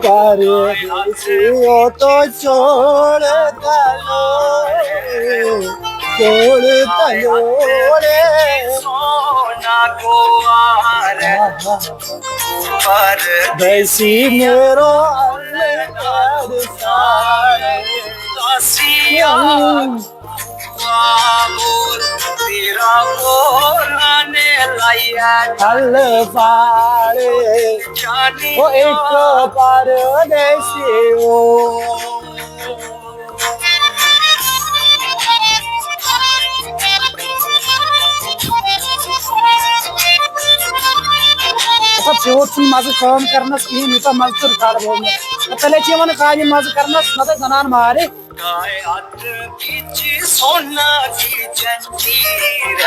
परदेसियों तो छोड़ता लो रे सोना को आरे परदेसी मेरो अलग सारे दासिया बोल तेरा बोलने लाया हल पारे जानी वो एक परदेसी हो पेवत मज काम करनस कहीं यूत मज तो रिकॉर्ड बोलने पहले वन कह मज करनस नत जनान मारे सोना की जंजीर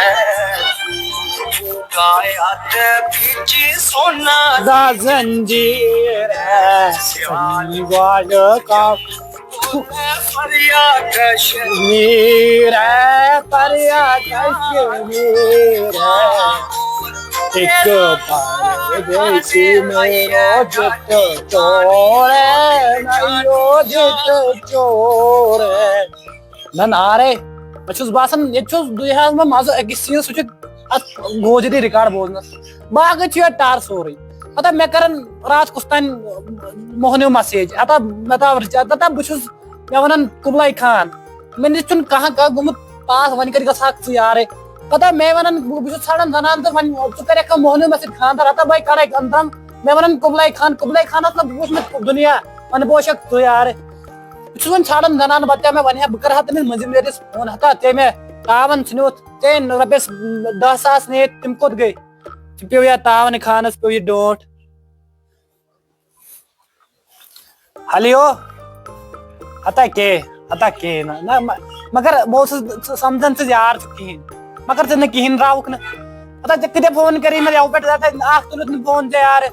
गायत पीछे सोना दा जंजीर वाल का फरिया कश्मीर परिया कश्मीर एक परदेसी मेरो जुट चोरे नयो जुट चोरे न नारे बस बसान ये दुनिया में मज अकिस चीज सह गोजरी रिकॉर्ड बोलनस बाकी टार सोरे अतः मे कर रात कुछ तान मोहनियो मैसेज अतः मे बस मे वन कुबलाई खान मे नश कह गुमुत पास वन कर यार पता मे वन बहुत ठान जनान तो वन कर मोहनियो मैसेज खानदार अतः भाई कर अंदम मे वन कुबलाई खान वो दुनिया वन बोशक तु यार वन ठान जनान बच्चा मे वन बह कर तमिस मजिम रेटिस फोन हता चे मे तावन नुत चे रपस 10,000 ने तम कोत गई पे या तावन खानस पे ये डोट हलियो हता के ना मगर बहुत समझन से यार कहीं मगर तेने कहीं रावक न अता जकते फोन करी मैं याव पे जाता आख तुलत न फोन से यार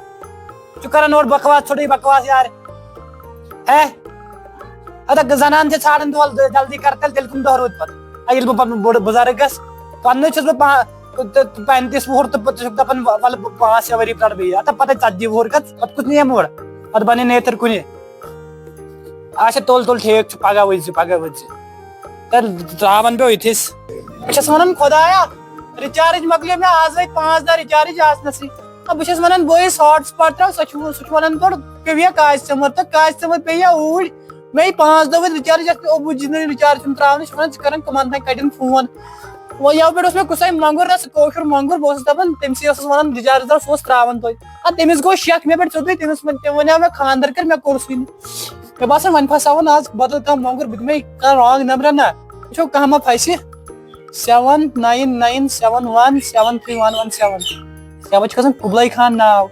चुकर नोट बकवास छोड़ी बकवास यार है अता जनान से छाड़न तो जल्दी करतल दिल तुम दोहरोत पर आइल बड़ बुजुर्गस पन्ने छस 35 वोर तो अपन वाल 5 वरी पड़ भी आता पता चज्जी वोर का कुछ नहीं है मोड़ अद बने नेतर कुनी आशा तोल ठीक पगा वज तर रावन पे इथिस बस वन खुदाया रिचार्ज मकले में आज 5 रिचार्ज आसनसी अब बस वन बोस हॉटस्पॉट सह वन तोड़ पे काजमर तो काजमर पे ऊर मे 5 दो रिचार्ज जिन रिचार्ज त्रावन कर कमान कटन फोन वो यव पे कुछ मंगुर कोशर मंगुर बस दपान तमस वन रिचार्ज सो त्रावन तुम तमिस गो शक मे पे चोद तमिस वन मे खानदर कर मे कोर्सुन मे बासान वन फसावन आज बदल कह मंगुर बह मे रॉन्ग नंबर ना वो कह मा फंस 7997173117 कुबलाई खान नाव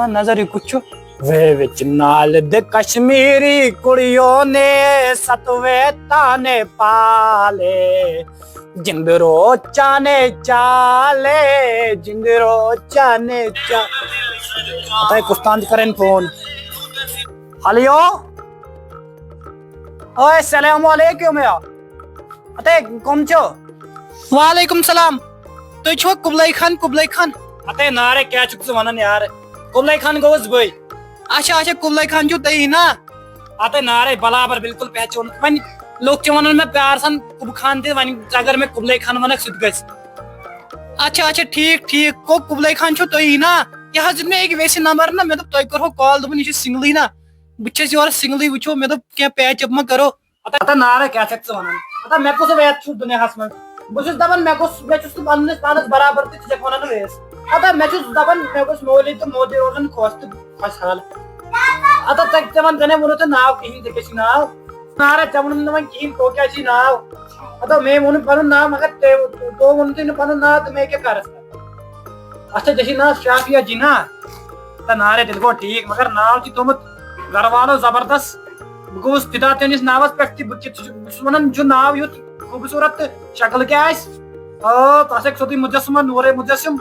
नजर यह कुछ वे विच नाल दे कश्मीरी कुड़ियों ने सतवे ताने पाले जिंदरो चाने चाले जिंदरो चाने चाले कुस्तान करें फोन हलियो ओए सलाम वालेकुम या अते कम छो वालेकुम सलाम तो छो कुबलाई खान अते नारे क्या चुक वनन यार कुबलाई खान गोस भाई अच्छा कुबलाई खान जो तई ना अते नारे बराबर बिल्कुल पहचान वन लोग च वन मैं प्यार सन कुब खान ते वन अगर मैं कुबलाई खान वनक सुत गस अच्छा ठीक को कुबलाई खान छो तई ना यह में एक वैसे नंबर ना मैं तो तय करो कॉल दबन ये सिंगली ना बच्चे योर सिंगली वो मैं तो क्या पैच अप मा करो अता नारे क्या चक वनन अता मैं को वैत छु दुनिया हस में बस दबन मैं पन्नस पानस बराबर ते जक वनन वेस अता मैं दबन मैं मोली तो मोदी रोजन खोस्त खुशहाल अता तक जमन गने वो तो नाव कहीं देखे नाव नारे जमन मन कहीं तो क्या छी नाव अता मैं मन पन नाव मगर तो मन तीन पन नाव तो मैं क्या कर अच्छा जैसी ना शाफिया जी ना ता नारे दिल को ठीक मगर नाव जी तुम घर वालों जबरदस्त गोस पिता तेनिस नावस पे वन जो नाव यु खूबसूरत शक्ल क्या तस सोती मुजस्म नूरे मुजस्म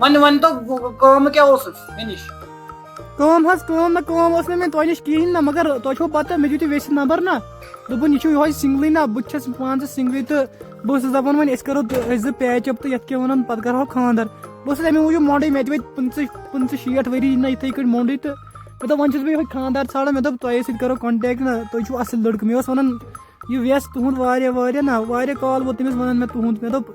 वन तो कम क्या निश कम मैं तो नश कहें ना मगर तुम पता मे दित वेस नंबर ना दोपन यह सिंगली ना बहुत पान सिंगली तो बस दपान वन करो पैच अप तो ये वन पे करो खानदार बस अमे मूजूब मोडे मे 50-60 वरी ना इथे कट मोडे तो مےٚ دوٚپ وۄنۍ چھُس بہٕ یِہوے خانٛدار ژھانٛڈان مےٚ دوٚپ تۄہے سۭتۍ کَرو کَنٹیکٹ نہ تُہۍ چھُو اَصٕل لٔڑکہٕ مےٚ اوس وَنان یہِ وٮ۪س تُہُنٛد واریاہ نہ واریاہ کال ووت تٔمِس وَنان مےٚ تُہُنٛد مےٚ دوٚپ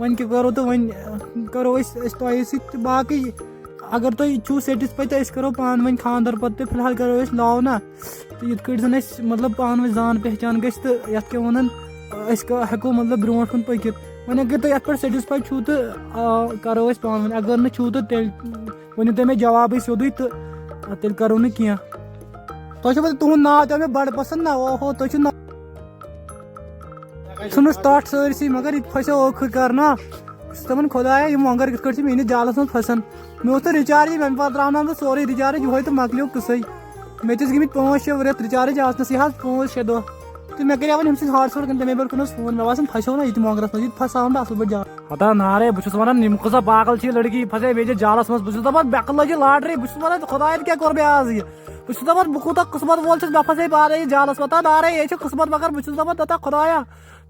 وۄنۍ کیٛاہ کَرو تہٕ وۄنۍ کَرو أسۍ تۄہے سۭتۍ تہٕ باقٕے اگر تُہۍ چھُو سیٹِسفاے تہٕ أسۍ کَرو پانہٕ ؤنۍ خانٛدر پَتہٕ تہٕ فِلحال کَرو أسۍ لاو نہ تہٕ یِتھ کٲٹھۍ زَن اَسہِ مطلب پانہٕ ؤنۍ زان پہچان گژھِ تہٕ یَتھ کیٛاہ وَنان أسۍ ہٮ۪کو مطلب برونٛٹھ کُن پٔکِتھ وۄنۍ اگر تُہۍ یَتھ پٮ۪ٹھ سیٹِسفاے چھُو تہٕ کَرو أسۍ پانہٕ ؤنۍ اگر نہٕ چھُو تہٕ تیٚلہِ ؤنِو تُہۍ مےٚ جوابٕے سیوٚدُے تہٕ تیٚلہِ کَرو نہٕ کینٛہہ تۄہہِ چھُو پَتہٕ تُہُنٛد ناو تہِ آو مےٚ بَڑٕ پَسنٛد نہ اوہو تُہۍ چھُو ژھٕنُس تَٹھ سٲرسٕے مگر یہِ تہِ پھسیو ٲخٕر کار نا بہٕ چھُس دَپان خۄدایا یِم مۄنٛگَر کِتھ کٲٹھۍ چھِ میٛٲنِس جالَس منٛز پھسان مےٚ اوس نہٕ رِچارجٕے وۄنۍ پَتہٕ ترٛاوناو بہٕ سورُے رِچارٕج یِہوے تہٕ مۄکلیو قٕصَے مےٚ تہِ ٲسۍ گٔمٕتۍ 5-6 رٮ۪تھ رِچارٕج آسنَسٕے حظ 5-6 دۄہ تہٕ مےٚ کَریو وۄنۍ أمۍ سٕنٛدۍ ہاٹ سپاٹ تَمے پٮ۪ٹھ کوٚرنَس فون مےٚ باسان پھسیو نہ یہِ تہِ مۄنٛگرَس منٛز یہِ تہِ پھساوَن بہٕ اَصٕل پٲٹھۍ جال ہتا نارے بہٕ چھُس وَنان یِم کۭژاہ پاگل چھِ یہِ لٔڑکی یہِ پھسے بیٚیہِ جالَس منٛز بہٕ چھُس دَپان مےٚ لٔجہِ لاٹری بہٕ چھُس وَنان خۄداین کیٛاہ کوٚر مےٚ آز یہِ بہٕ چھُس دَپان بہٕ کوٗتاہ قٕسمَت وول چھُس مےٚ پھسے پانَے یہِ جالَس منٛز نارے یے چھُ قٕسمَت مگر بہٕ چھُس دَپان تَتھ خۄدایا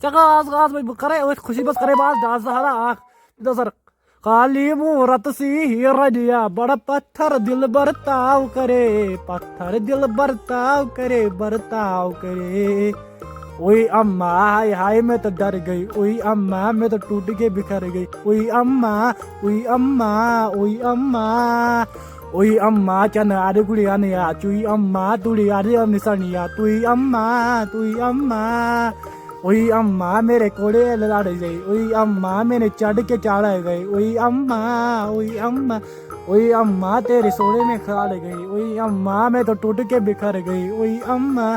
ژےٚ آز بہٕ کَرے أتھۍ خوشی منٛز کَرے بہٕ آز ڈانسہٕ ہنا اکھ سر خالی مورت سی ہیرا دیا بڑا پتھر دل برتاؤ کرے پتھر دل برتاؤ کرے اوئی اماں ہائے ہائے میں تو ڈر گئی اوئی اماں میں تو ٹوٹ کے بکھر گئی اوئی اماں اوئی اماں اوئی اماں اوئی اماں چنار گڑیا نیا چوئی اماں تڑیا نسانیا توئی اماں اوئی اماں میرے کوڑے لڑ گئی اوئی اماں میں نے چڑھ کے چاڑ گئی اوئی اماں تیرے سوڑے میں کھاڑ گئی اوئی اماں میں تو ٹوٹ کے بکھر گئی اوئی اماں